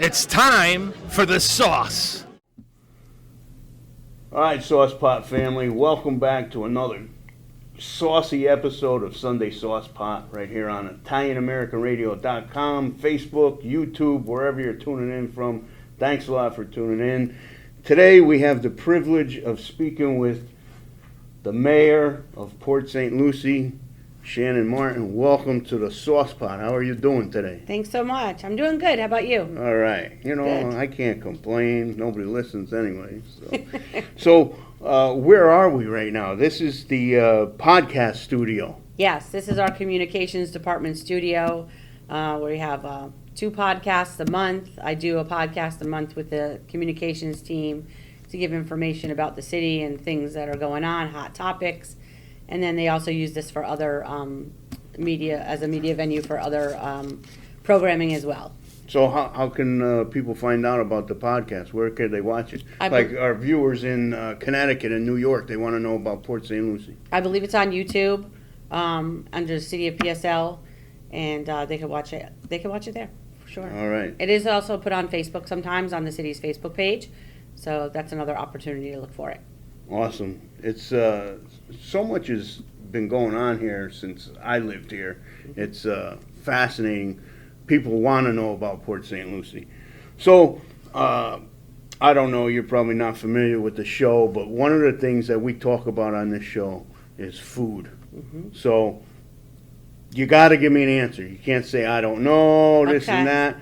It's time for the sauce. All right, Sauce Pot family, welcome back to another saucy episode of Sunday Sauce Pot right here on ItalianAmericanRadio.com, Facebook, YouTube, wherever you're tuning in from. Thanks a lot for tuning in. Today we have the privilege of speaking with the mayor of Port St Lucie, Shannon Martin. Welcome to the Sauce Pot. How are you doing today? Thanks so much. I'm doing good. How about you? All right. You know, Good. I can't complain. Nobody listens anyway. So, where are we right now? This is the podcast studio. Yes, this is our communications department studio where we have 2 podcasts a month. I do a podcast a month with the communications team to give information about the city and things that are going on, hot topics. And then they also use this for other media, as a media venue for other programming as well. So how can people find out about the podcast? Where can they watch it? Like our viewers in Connecticut and New York, they want to know about Port St Lucie. I believe it's on YouTube under the City of PSL, and they can watch it. They can watch it there, for sure. All right. It is also put on Facebook sometimes on the city's Facebook page, so that's another opportunity to look for it. Awesome. It's so much has been going on here since I lived here. It's fascinating. People want to know about Port St. Lucie. So, I don't know, you're probably not familiar with the show, but one of the things that we talk about on this show is food. Mm-hmm. So, you got to give me an answer. You can't say, I don't know, this and that.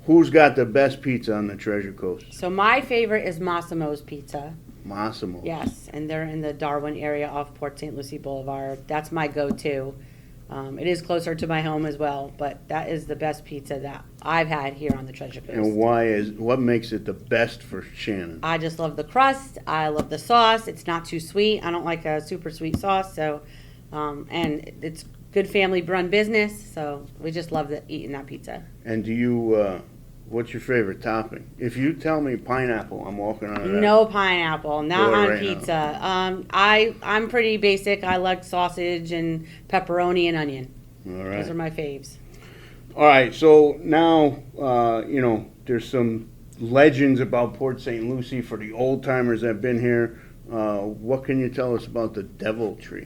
Who's got the best pizza on the Treasure Coast? So my favorite is Massimo's Pizza. Massimo. Yes, and they're in the Darwin area off Port St. Lucie Boulevard. That's my go-to. It is closer to my home as well, but that is the best pizza that I've had here on the Treasure Coast. And what makes it the best for Shannon? I just love the crust. I love the sauce. It's not too sweet. I don't like a super sweet sauce. So, and it's good family-run business. So we just love eating that pizza. And do you? What's your favorite topping? If you tell me pineapple, I'm walking on it. No pineapple, not on right pizza. I'm pretty basic. I like sausage and pepperoni and onion. All right. Those are my faves. All right. So now, there's some legends about Port St. Lucie for the old timers that have been here. What can you tell us about the Devil Tree?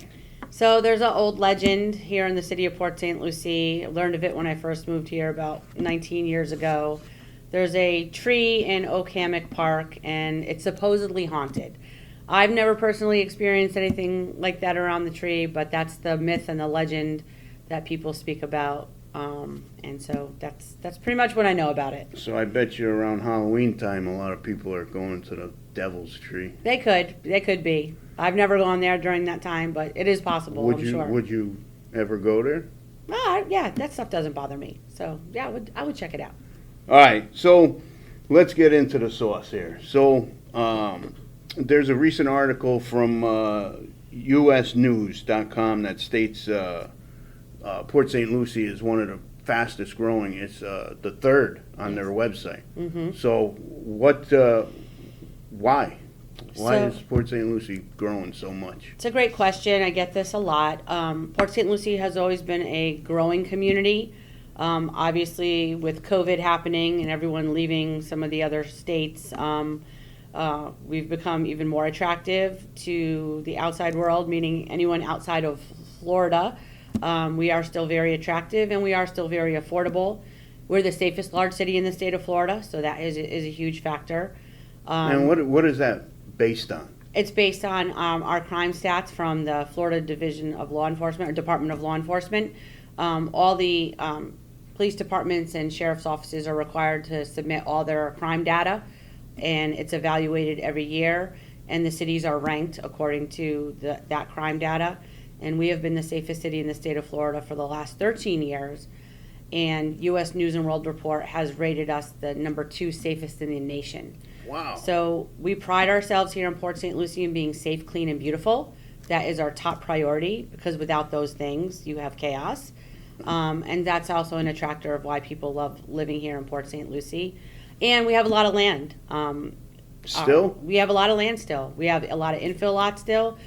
So there's an old legend here in the city of Port St. Lucie. I learned of it when I first moved here about 19 years ago. There's a tree in Oak Hammock Park, and it's supposedly haunted. I've never personally experienced anything like that around the tree, but that's the myth and the legend that people speak about. And so that's pretty much what I know about it. So I bet you around Halloween time, a lot of people are going to the Devil's Tree. They could be. I've never gone there during that time, but it is possible. I'm sure. Would you ever go there? Yeah, that stuff doesn't bother me. So yeah, I would check it out. All right, so let's get into the sauce here. So there's a recent article from usnews.com that states Port St. Lucie is one of the fastest growing. It's the third on their website. Mm-hmm. So why? Why is Port St. Lucie growing so much? It's a great question. I get this a lot. Port St. Lucie has always been a growing community. Obviously, with COVID happening and everyone leaving some of the other states, we've become even more attractive to the outside world, meaning anyone outside of Florida. We are still very attractive, and we are still very affordable. We're the safest large city in the state of Florida, so that is a huge factor. And what is that based on? It's based on our crime stats from the Florida Division of Law Enforcement, or Department of Law Enforcement. All the police departments and sheriff's offices are required to submit all their crime data, and it's evaluated every year, and the cities are ranked according to that crime data. And we have been the safest city in the state of Florida for the last 13 years. And U.S. News and World Report has rated us the number 2 safest in the nation. Wow. So we pride ourselves here in Port St. Lucie in being safe, clean, and beautiful. That is our top priority, because without those things, you have chaos. And that's also an attractor of why people love living here in Port St. Lucie. And we have a lot of land. Still? We have a lot of land still. We have a lot of infill lots still.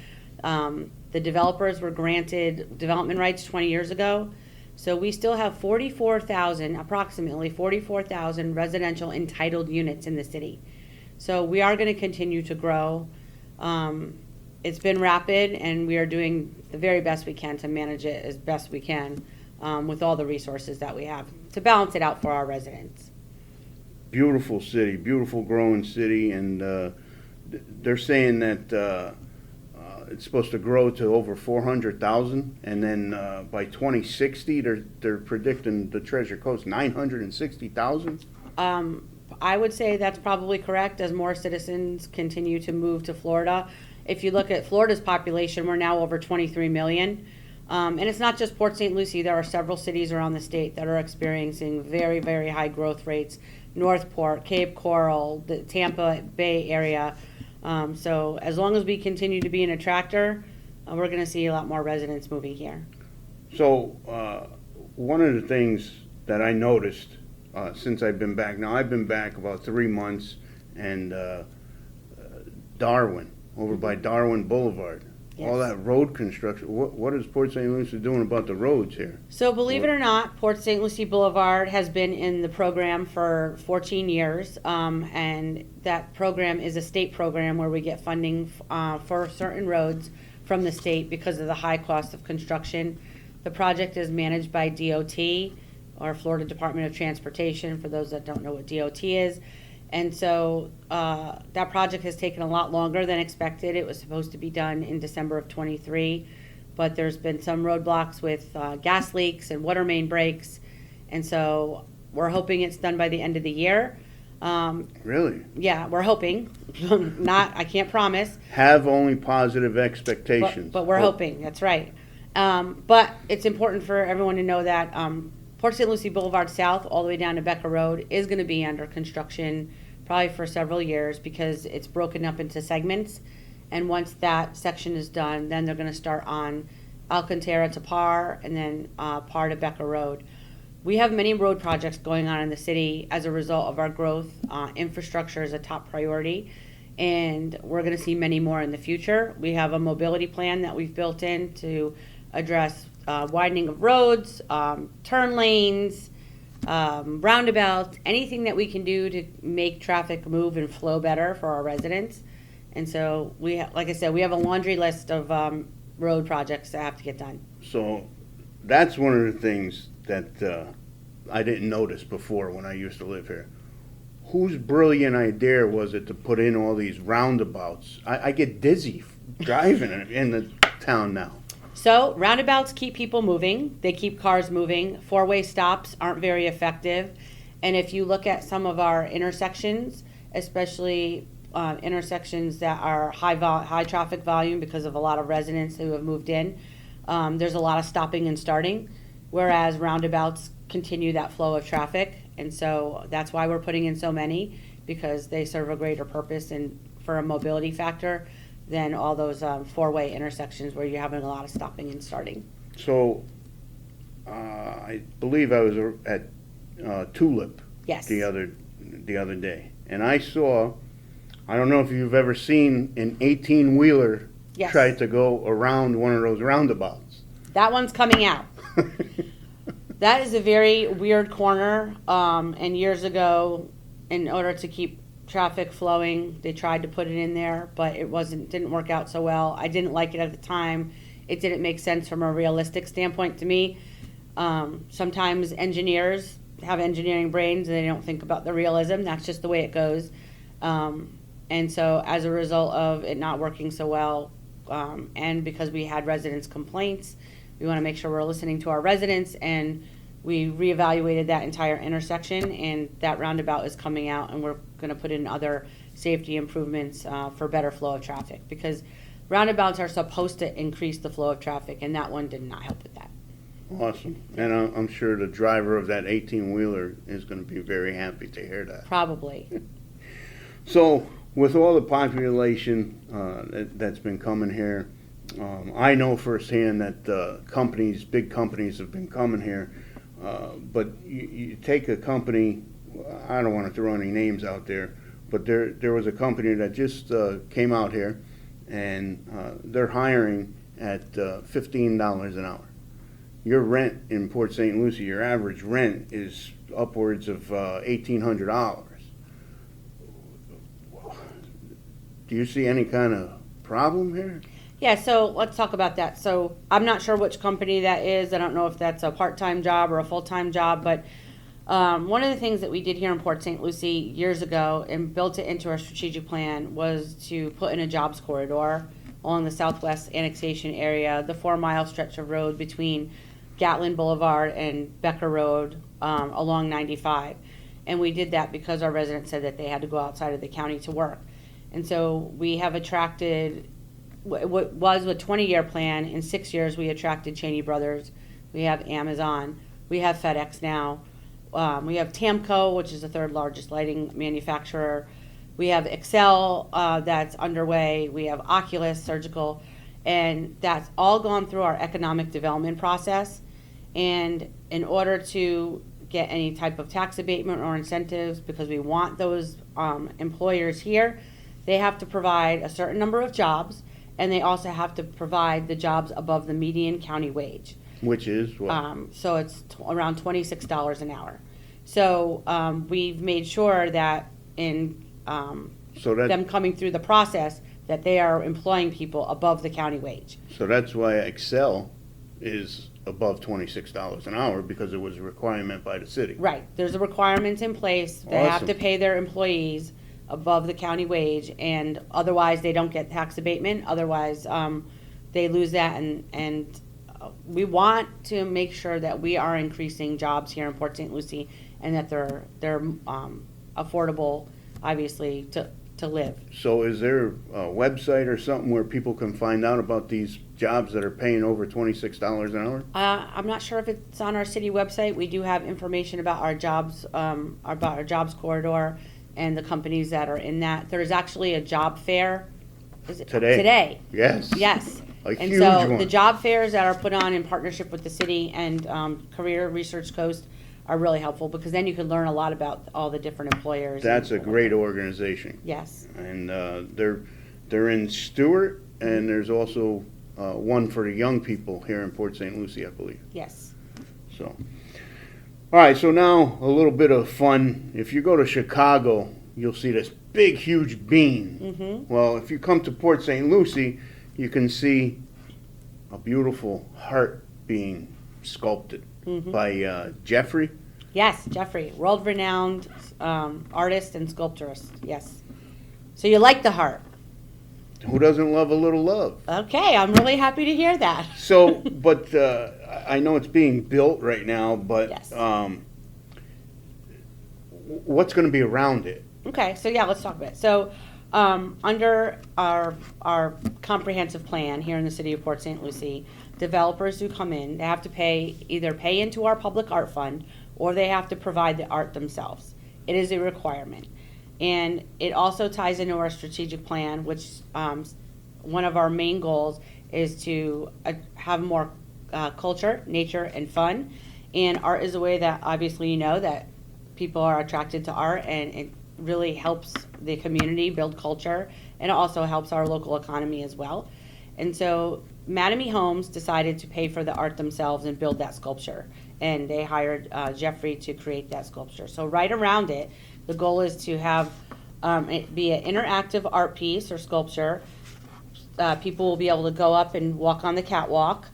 The developers were granted development rights 20 years ago. So we still have approximately 44,000 residential entitled units in the city. So we are going to continue to grow. It's been rapid, and we are doing the very best we can to manage it as best we can with all the resources that we have to balance it out for our residents. Beautiful city, beautiful growing city, and they're saying that it's supposed to grow to over 400,000, and then by 2060, they're predicting the Treasure Coast 960,000. I would say that's probably correct as more citizens continue to move to Florida. If you look at Florida's population, we're now over 23 million. And it's not just Port St Lucie. There are several cities around the state that are experiencing very, very high growth rates. Northport, Cape Coral, the Tampa Bay area. So as long as we continue to be an attractor, we're going to see a lot more residents moving here. So one of the things that I noticed since I've been back, now I've been back about 3 months, and Darwin, over by Darwin Boulevard, all Yes. that road construction, what is Port St. Lucie doing about the roads here? So believe it or not, Port St. Lucie Boulevard has been in the program for 14 years. And that program is a state program where we get funding for certain roads from the state because of the high cost of construction. The project is managed by DOT, or Florida Department of Transportation, for those that don't know what DOT is. And so that project has taken a lot longer than expected. It was supposed to be done in December of '23, but there's been some roadblocks with gas leaks and water main breaks. And so we're hoping it's done by the end of the year. Really? Yeah, we're hoping. I can't promise. Have only positive expectations. But we're hoping, that's right. But it's important for everyone to know that Port St. Lucie Boulevard South, all the way down to Becker Road, is going to be under construction probably for several years because it's broken up into segments. And once that section is done, then they're going to start on Alcantara to Parr, and then Parr to Becker Road. We have many road projects going on in the city as a result of our growth. Infrastructure is a top priority, and we're going to see many more in the future. We have a mobility plan that we've built in to address widening of roads, turn lanes, roundabouts, anything that we can do to make traffic move and flow better for our residents. And so like I said, we have a laundry list of road projects that have to get done. So that's one of the things that I didn't notice before when I used to live here. Whose brilliant idea was it to put in all these roundabouts? I get dizzy driving in the town now. So roundabouts keep people moving. They keep cars moving. Four-way stops aren't very effective. And if you look at some of our intersections, especially intersections that are high traffic volume because of a lot of residents who have moved in, there's a lot of stopping and starting, whereas roundabouts continue that flow of traffic. And so that's why we're putting in so many, because they serve a greater purpose and for a mobility factor than all those four-way intersections where you're having a lot of stopping and starting. So I believe I was at Tulip Yes. the other day, and I saw, I don't know if you've ever seen an 18-wheeler Yes. try to go around one of those roundabouts. That one's coming out. That is a very weird corner. And years ago, in order to keep traffic flowing, they tried to put it in there, but didn't work out so well. I didn't like it at the time. It didn't make sense from a realistic standpoint to me. Sometimes engineers have engineering brains and they don't think about the realism. That's just the way it goes. And so as a result of it not working so well, and because we had residents' complaints, we want to make sure we're listening to our residents, and we reevaluated that entire intersection, and that roundabout is coming out, and we're going to put in other safety improvements for better flow of traffic, because roundabouts are supposed to increase the flow of traffic, and that one did not help with that. Awesome. And I'm sure the driver of that 18-wheeler is going to be very happy to hear that. Probably. So with all the population that's been coming here, I know firsthand that big companies have been coming here. But you take a company, I don't want to throw any names out there, but there was a company that just came out here, and they're hiring at $15 an hour. your rent in Port St Lucie, your average rent is upwards of $1,800. Do you see any kind of problem here? Yeah, so let's talk about that. So I'm not sure which company that is. I don't know if that's a part-time job or a full-time job, but one of the things that we did here in Port St. Lucie years ago and built it into our strategic plan was to put in a jobs corridor along the southwest annexation area, the 4-mile stretch of road between Gatlin Boulevard and Becker Road along 95. And we did that because our residents said that they had to go outside of the county to work. And so we have attracted, what was a 20-year plan. In 6 years, we attracted Cheney Brothers. We have Amazon. We have FedEx now. We have Tamco, which is the third largest lighting manufacturer. We have Excel that's underway. We have Oculus Surgical. And that's all gone through our economic development process. And in order to get any type of tax abatement or incentives, because we want those employers here, they have to provide a certain number of jobs, and they also have to provide the jobs above the median county wage. Which is what? So it's around $26 an hour. So we've made sure that in them coming through the process, that they are employing people above the county wage. So that's why Excel is above $26 an hour, because it was a requirement by the city. Right. There's a requirement in place. They have to pay their employees above the county wage, and otherwise they don't get tax abatement. Otherwise, they lose that, and we want to make sure that we are increasing jobs here in Port St. Lucie, and that they're affordable, obviously, to live. So is there a website or something where people can find out about these jobs that are paying over $26 an hour? I'm not sure if it's on our city website. We do have information about our jobs corridor and the companies that are in that. There's actually a job fair. Is it today? Yes. Yes. A And huge so one. the job fairs that are put on in partnership with the city and Career Research Coast are really helpful, because then you can learn a lot about all the different employers. That's a great organization. Yes. And they're in Stewart, and there's also one for the young people here in Port St. Lucie, I believe. Yes. So, all right, so now a little bit of fun. If you go to Chicago, you'll see this big, huge bean. Mm-hmm. Well, if you come to Port St. Lucie, you can see a beautiful heart being sculpted by Jefre. Yes, Jefre, world-renowned artist and sculpturist. Yes. So you like the heart? Who doesn't love a little love? Okay, I'm really happy to hear that. So, but I know it's being built right now, but Yes. What's going to be around it? Okay, so yeah, let's talk about it. So, under our comprehensive plan here in the city of Port St. Lucie, developers who come in, they have to either pay into our public art fund, or they have to provide the art themselves. It is a requirement. And it also ties into our strategic plan, which one of our main goals is to have more culture, nature, and fun. And art is a way that, obviously, you know, that people are attracted to art, and it really helps the community build culture, and it also helps our local economy as well. And so Mattamy Homes decided to pay for the art themselves and build that sculpture, and they hired Jefre to create that sculpture. So right around it, the goal is to have it be an interactive art piece or sculpture. People will be able to go up and walk on the catwalk.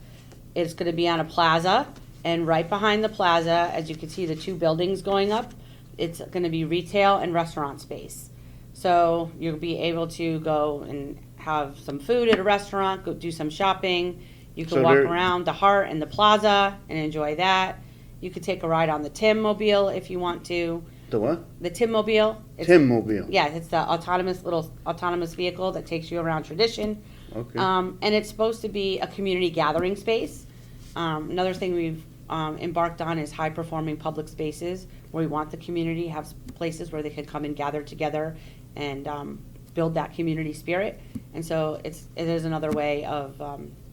It's going to be on a plaza, and right behind the plaza, as you can see the two buildings going up, it's going to be retail and restaurant space. So you'll be able to go and have some food at a restaurant, go do some shopping. You can walk around the heart and the plaza and enjoy that. You could take a ride on the Tim-mobile if you want to. The what? The Tim-mobile. Tim-mobile. Yeah, it's the autonomous vehicle that takes you around Tradition. Okay. And it's supposed to be a community gathering space. Another thing we've embarked on is high-performing public spaces, where we want the community to have places where they can come and gather together and build that community spirit. And so it is another way of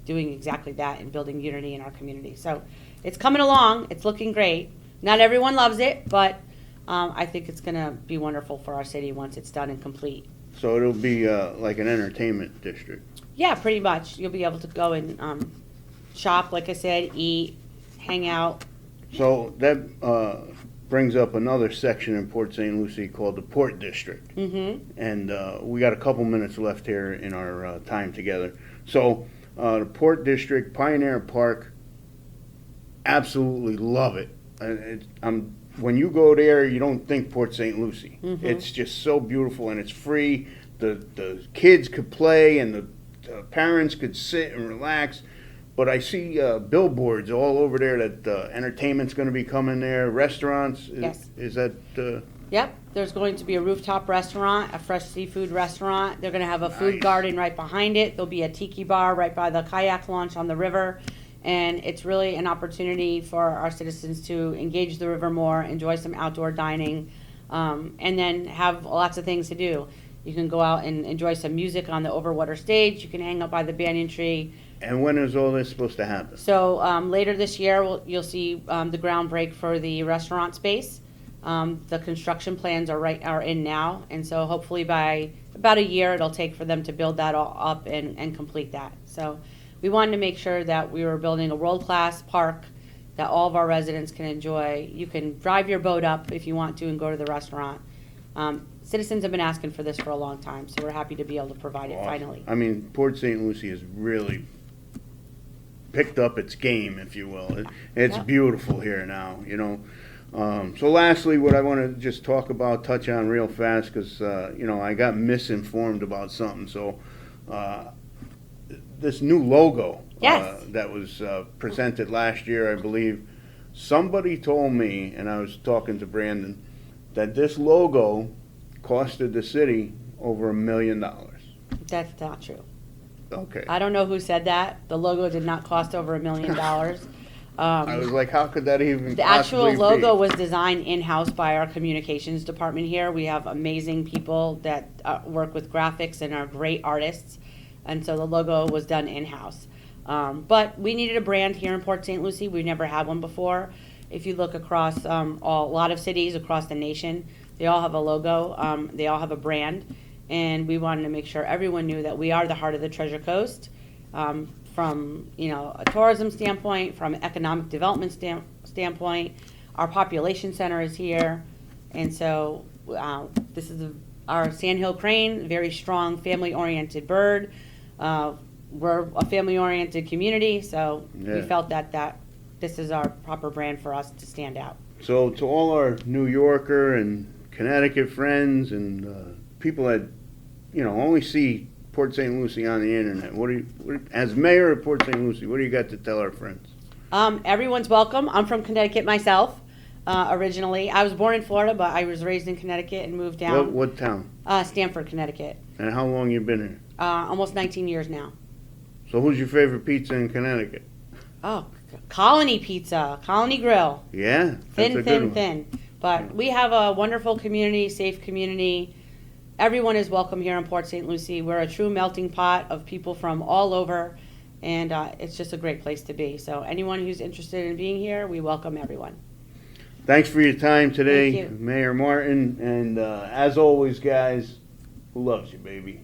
doing exactly that and building unity in our community. So it's coming along. It's looking great. Not everyone loves it, but I think it's going to be wonderful for our city once it's done and complete. So it'll be like an entertainment district. Yeah, pretty much. You'll be able to go and shop, like I said, eat, hang out. So that brings up another section in Port St. Lucie called the Port District. Mm-hmm. And we got a couple minutes left here in our time together. So the Port District, Pioneer Park, absolutely love it. When you go there, you don't think Port St. Lucie. Mm-hmm. It's just so beautiful, and it's free. The kids could play, and the parents could sit and relax. But I see billboards all over there that entertainment's going to be coming there, restaurants. Yes. Is that... Yep, there's going to be a rooftop restaurant, a fresh seafood restaurant. They're going to have a food Nice. garden right behind it. There'll be a tiki bar right by the kayak launch on the river. And it's really an opportunity for our citizens to engage the river more, enjoy some outdoor dining, and then have lots of things to do. You can go out and enjoy some music on the overwater stage. You can hang out by the banyan tree. And when is all this supposed to happen? So later this year, you'll see the ground break for the restaurant space. The construction plans are in now, and so hopefully by about a year it'll take for them to build that all up and complete that. So we wanted to make sure that we were building a world-class park that all of our residents can enjoy. You can drive your boat up if you want to and go to the restaurant. Citizens have been asking for this for a long time, so we're happy to be able to provide it finally. I mean, Port St. Lucie has really picked up its game, if you will. It's Yep. beautiful here now, you know. So lastly, what I want to just talk about, touch on real fast, because, I got misinformed about something. So this new logo Yes. that was presented last year, I believe, somebody told me, and I was talking to Brandon, that this logo costed the city over $1 million. That's not true. Okay. I don't know who said that. The logo did not cost over $1 million. I was like, how could that even The actual possibly logo be? was designed in-house by our communications department here. We have amazing people that work with graphics and are great artists, and so the logo was done in-house. But we needed a brand here in Port St. Lucie. We've never had one before. If you look across a lot of cities across the nation, they all have a logo. They all have a brand, and we wanted to make sure everyone knew that we are the heart of the Treasure Coast. From a tourism standpoint, from an economic development standpoint, our population center is here, and so this is our sandhill crane, very strong family-oriented bird. We're a family-oriented community, so we Yeah. felt that this is our proper brand for us to stand out. So to all our New Yorker and Connecticut friends and people that only see Port St. Lucie on the internet, as mayor of Port St. Lucie, what do you got to tell our friends? Everyone's welcome. I'm from Connecticut myself, originally. I was born in Florida, but I was raised in Connecticut and moved down. What town? Stamford, Connecticut. And how long you been here? Almost 19 years now. So who's your favorite pizza in Connecticut? Oh, Colony Pizza, Colony Grill. Yeah, that's a Thin, good thin, one. thin. But we have a wonderful community, safe community. Everyone is welcome here in Port St. Lucie. We're a true melting pot of people from all over, and it's just a great place to be. So anyone who's interested in being here, we welcome everyone. Thanks for your time today, Thank you. Mayor Martin. And as always, guys, who loves you, baby?